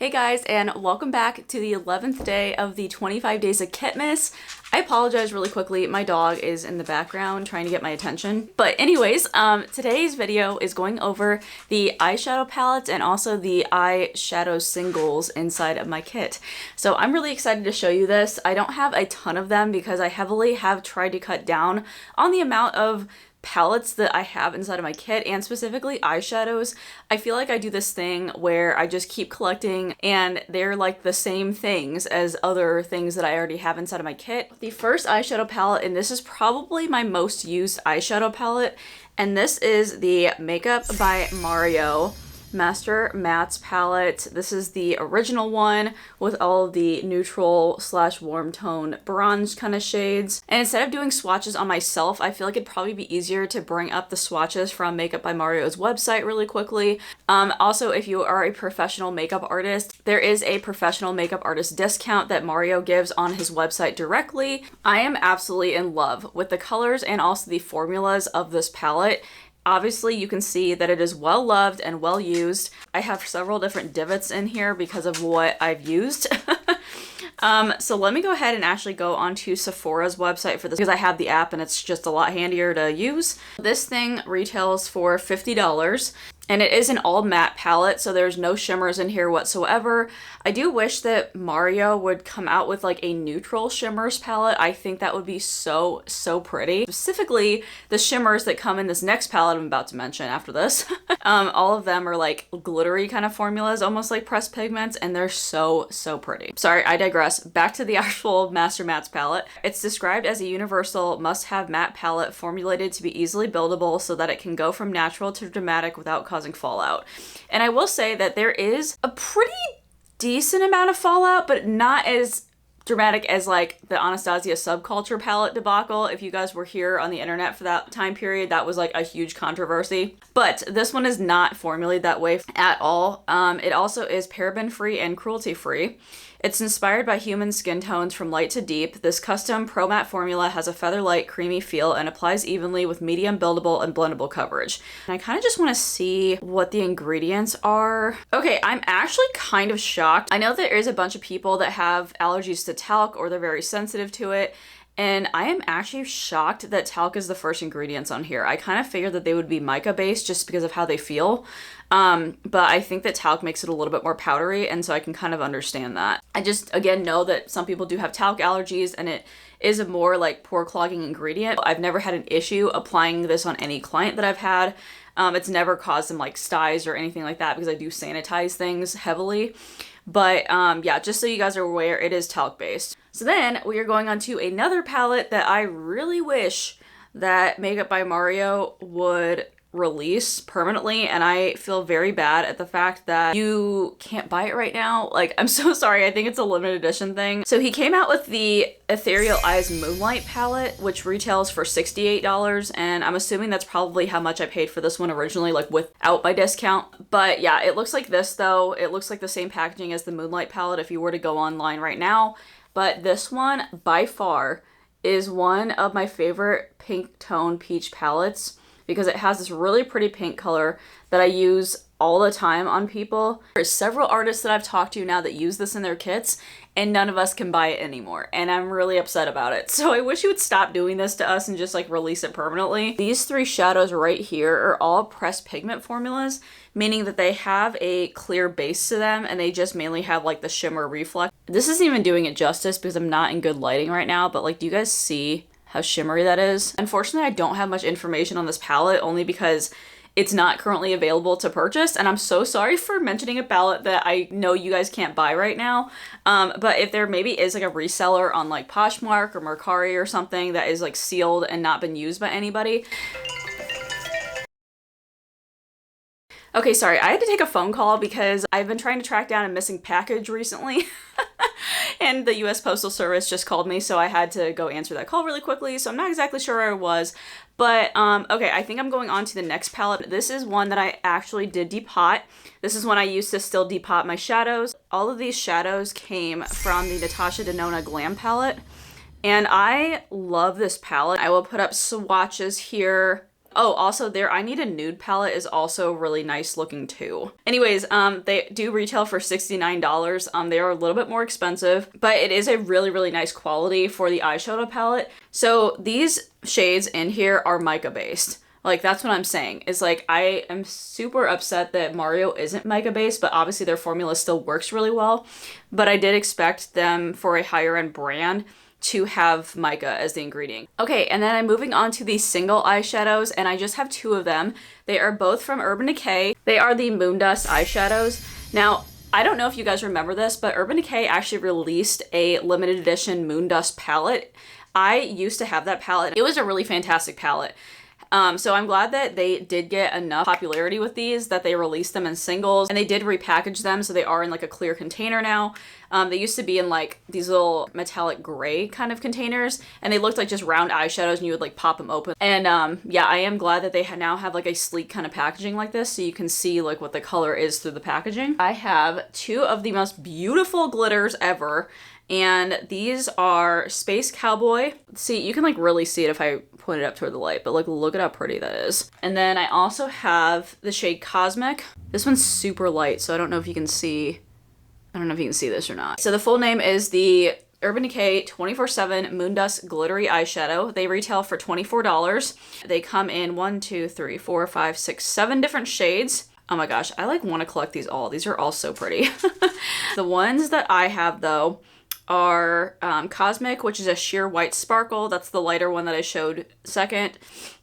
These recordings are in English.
Hey guys, and welcome back to the 11th day of the 25 days of Kitmas. I apologize really quickly, my dog is in the background trying to get my attention. But anyways, today's video is going over the eyeshadow palettes and also the eyeshadow singles inside of my kit. So I'm really excited to show you this. I don't have a ton of them because I heavily have tried to cut down on the amount of palettes that I have inside of my kit, and specifically eyeshadows. I feel like I do this thing where I just keep collecting and they're like the same things as other things that I already have inside of my kit. The first eyeshadow palette, and this is probably my most used eyeshadow palette, and this is the Makeup by Mario Master Mattes palette. This is the original one with all of the neutral slash warm tone bronze kind of shades. And instead of doing swatches on myself, I feel like it'd probably be easier to bring up the swatches from Makeup by Mario's website really quickly. Also, if you are a professional makeup artist, there is a professional makeup artist discount that Mario gives on his website directly. I am absolutely in love with the colors and also the formulas of this palette. Obviously, you can see that it is well loved and well used. I have several different divots in here because of what I've used. So let me go ahead and actually go onto Sephora's website for this because I have the app and it's just a lot handier to use. This thing retails for $50. And it is an all matte palette, so there's no shimmers in here whatsoever. I do wish that Mario would come out with like a neutral shimmers palette. I think that would be so pretty. Specifically, the shimmers that come in this next palette I'm about to mention after this. All of them are like glittery kind of formulas, almost like pressed pigments, and they're so pretty. Sorry, I digress. Back to the actual Master Mattes palette. It's described as a universal must-have matte palette formulated to be easily buildable so that it can go from natural to dramatic without causing fallout. And I will say that there is a pretty decent amount of fallout, but not as dramatic as like the Anastasia subculture palette debacle. If you guys were here on the internet for that time period, that was like a huge controversy. But this one is not formulated that way at all. It also is paraben free and cruelty free. It's inspired by human skin tones from light to deep. This custom pro matte formula has a feather light, creamy feel and applies evenly with medium buildable and blendable coverage. And I kind of just want to see what the ingredients are. Okay, I'm actually kind of shocked. I know there is a bunch of people that have allergies to talc or they're very sensitive to it. And I am actually shocked that talc is the first ingredients on here. I kind of figured that they would be mica based just because of how they feel. But I think that talc makes it a little bit more powdery, and so I can kind of understand that. I just, again, know that some people do have talc allergies and it is a more like pore clogging ingredient. I've never had an issue applying this on any client that I've had. It's never caused them like styes or anything like that because I do sanitize things heavily. But yeah, just so you guys are aware, it is talc based. So then we are going on to another palette that I really wish that Makeup by Mario would release permanently, and I feel very bad at the fact that you can't buy it right now. Like, I'm so sorry. I think it's a limited edition thing. So he came out with the Ethereal Eyes Moonlight palette, which retails for $68, and I'm assuming that's probably how much I paid for this one originally, like without my discount. But yeah, it looks like this though. It looks like the same packaging as the Moonlight palette if you were to go online right now. But this one, by far, is one of my favorite pink tone peach palettes because it has this really pretty pink color that I use all the time on people. There's several artists that I've talked to now that use this in their kits, and none of us can buy it anymore, and I'm really upset about it. So I wish you would stop doing this to us and just like release it permanently. These three shadows right here are all pressed pigment formulas, meaning that they have a clear base to them and they just mainly have like the shimmer reflex. This isn't even doing it justice because I'm not in good lighting right now, but like, do you guys see how shimmery that is? Unfortunately, I don't have much information on this palette only because it's not currently available to purchase, and I'm so sorry for mentioning a palette that I know you guys can't buy right now. But if there maybe is like a reseller on like Poshmark or Mercari or something that is like sealed and not been used by anybody. Okay, sorry, I had to take a phone call because I've been trying to track down a missing package recently. And the US Postal Service just called me, so I had to go answer that call really quickly, so I'm not exactly sure where I was. But, okay, I think I'm going on to the next palette. This is one that I actually did depot. This is one I used to still depot my shadows. All of these shadows came from the Natasha Denona Glam palette, and I love this palette. I will put up swatches here Oh, also their I Need a Nude palette is also really nice looking too. Anyways, they do retail for $69. They are a little bit more expensive, but it is a really, really nice quality for the eyeshadow palette. So these shades in here are mica based. Like, that's what I'm saying. Is like, I am super upset that Mario isn't mica based, but obviously their formula still works really well. But I did expect them, for a higher end brand, to have mica as the ingredient. Okay, and then I'm moving on to the single eyeshadows, and I just have two of them. They are both from Urban Decay. They are the Moondust eyeshadows. Now, I don't know if you guys remember this, but Urban Decay actually released a limited edition Moondust palette. I used to have that palette. It was a really fantastic palette. So I'm glad that they did get enough popularity with these that they released them in singles, and they did repackage them so they are in like a clear container now. They used to be in like these little metallic gray kind of containers, and they looked like just round eyeshadows, and you would like pop them open. And yeah, I am glad that they now have like a sleek kind of packaging like this, so you can see like what the color is through the packaging. I have two of the most beautiful glitters ever. And these are Space Cowboy. See, you can like really see it if I point it up toward the light, but look at how pretty that is. And then I also have the shade Cosmic. This one's super light, so I don't know if you can see, this or not. So the full name is the Urban Decay 24/7 Moondust Glittery Eyeshadow. They retail for $24. They come in 1, 2, 3, 4, 5, 6, 7 different shades. Oh my gosh, I like want to collect these all. These are all so pretty. The ones that I have though are Cosmic, which is a sheer white sparkle. That's the lighter one that I showed second.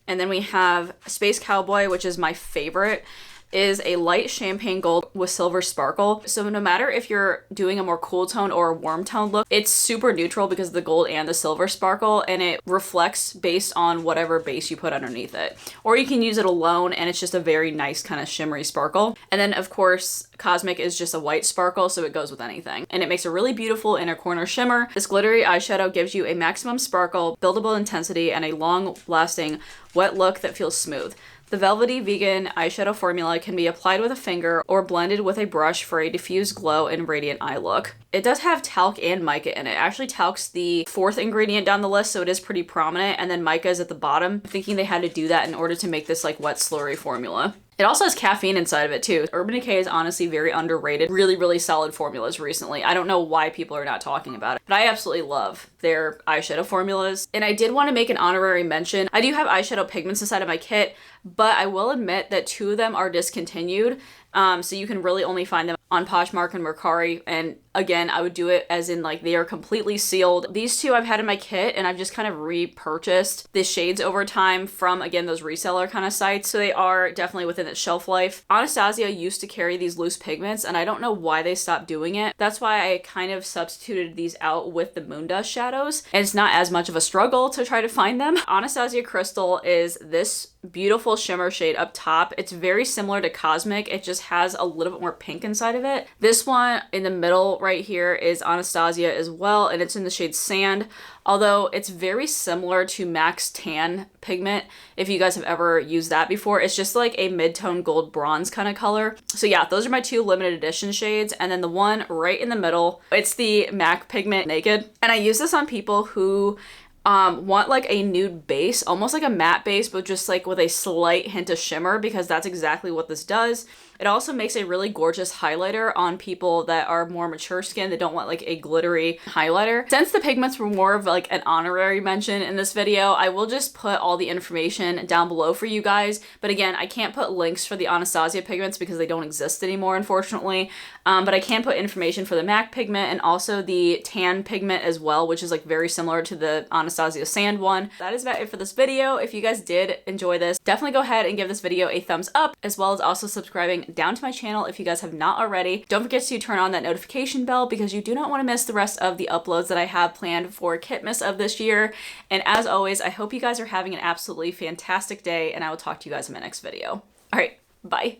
And then we have Space Cowboy, which is my favorite, is a light champagne gold with silver sparkle. So no matter if you're doing a more cool tone or a warm tone look, it's super neutral because of the gold and the silver sparkle, and it reflects based on whatever base you put underneath it. Or you can use it alone and it's just a very nice kind of shimmery sparkle. And then of course, Cosmic is just a white sparkle, so it goes with anything. And it makes a really beautiful inner corner shimmer. This glittery eyeshadow gives you a maximum sparkle, buildable intensity, and a long-lasting wet look that feels smooth. The velvety vegan eyeshadow formula can be applied with a finger or blended with a brush for a diffused glow and radiant eye look. It does have talc and mica in it. Actually, talc's the fourth ingredient down the list, so it is pretty prominent, and then mica is at the bottom. I'm thinking they had to do that in order to make this like wet slurry formula. It also has caffeine inside of it too. Urban Decay is honestly very underrated. Really, really solid formulas recently. I don't know why people are not talking about it, but I absolutely love their eyeshadow formulas. And I did want to make an honorary mention. I do have eyeshadow pigments inside of my kit, but I will admit that 2 of them are discontinued. So you can really only find them on Poshmark and Mercari. And again, I would do it as in like they are completely sealed. These 2 I've had in my kit, and I've just kind of repurchased the shades over time from, again, those reseller kind of sites. So they are definitely within its shelf life. Anastasia used to carry these loose pigments, and I don't know why they stopped doing it. That's why I kind of substituted these out with the Moondust shadows. And it's not as much of a struggle to try to find them. Anastasia Crystal is this beautiful shimmer shade up top. It's very similar to Cosmic. It just has a little bit more pink inside of it. This one in the middle right here is Anastasia as well, and it's in the shade Sand. Although it's very similar to MAC's Tan pigment, if you guys have ever used that before. It's just like a mid-tone gold bronze kind of color. So yeah, those are my 2 limited edition shades. And then the one right in the middle, it's the MAC pigment Naked. And I use this on people who want like a nude base, almost like a matte base, but just like with a slight hint of shimmer, because that's exactly what this does. It also makes a really gorgeous highlighter on people that are more mature skin that don't want like a glittery highlighter. Since the pigments were more of like an honorary mention in this video, I will just put all the information down below for you guys. But again, I can't put links for the Anastasia pigments because they don't exist anymore, unfortunately. But I can put information for the MAC pigment and also the Tan pigment as well, which is like very similar to the Anastasia Sand one. That is about it for this video. If you guys did enjoy this, definitely go ahead and give this video a thumbs up, as well as also subscribing down to my channel if you guys have not already. Don't forget to turn on that notification bell because you do not want to miss the rest of the uploads that I have planned for Kitmas of this year. And as always, I hope you guys are having an absolutely fantastic day, and I will talk to you guys in my next video. All right, bye.